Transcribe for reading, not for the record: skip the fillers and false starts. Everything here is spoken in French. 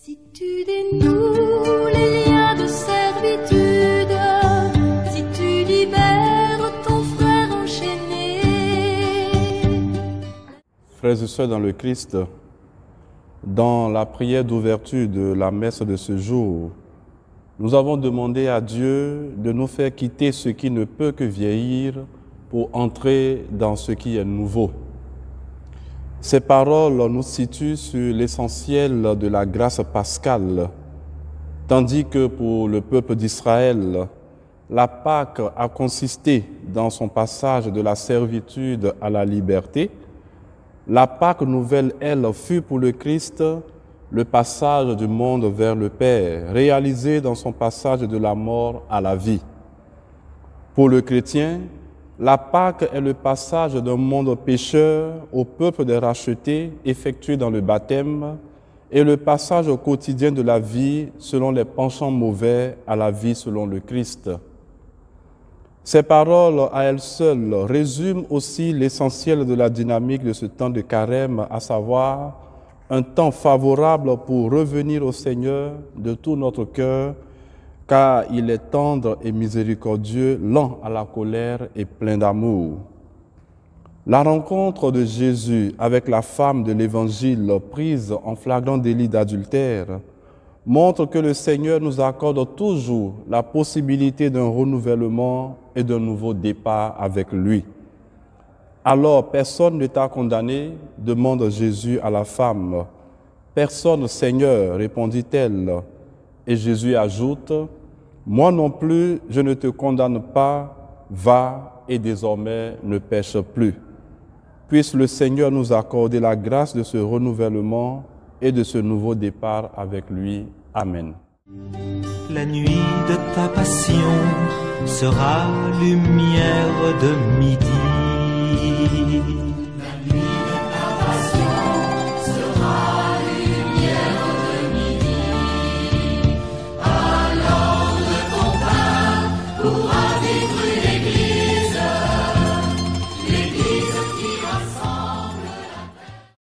Si tu dénoues les liens de servitude, si tu libères ton frère enchaîné. Frères et sœurs dans le Christ, dans la prière d'ouverture de la messe de ce jour, nous avons demandé à Dieu de nous faire quitter ce qui ne peut que vieillir pour entrer dans ce qui est nouveau. Ces paroles nous situent sur l'essentiel de la grâce pascale, tandis que pour le peuple d'Israël, la Pâque a consisté dans son passage de la servitude à la liberté. La Pâque nouvelle, elle, fut pour le Christ le passage du monde vers le Père, réalisé dans son passage de la mort à la vie. Pour le chrétien, la Pâque est le passage d'un monde pécheur au peuple des rachetés effectué dans le baptême et le passage au quotidien de la vie selon les penchants mauvais à la vie selon le Christ. Ces paroles à elles seules résument aussi l'essentiel de la dynamique de ce temps de carême, à savoir un temps favorable pour revenir au Seigneur de tout notre cœur, car il est tendre et miséricordieux, lent à la colère et plein d'amour. La rencontre de Jésus avec la femme de l'Évangile prise en flagrant délit d'adultère montre que le Seigneur nous accorde toujours la possibilité d'un renouvellement et d'un nouveau départ avec lui. Alors, personne ne t'a condamné, demande Jésus à la femme. Personne, Seigneur, répondit-elle. Et Jésus ajoute, moi non plus, je ne te condamne pas, va et désormais ne pêche plus. Puisse le Seigneur nous accorder la grâce de ce renouvellement et de ce nouveau départ avec lui. Amen. La nuit de ta passion sera lumière de midi. La nuit de ta passion sera lumière de midi. Alors de ton pain pourra débrûler.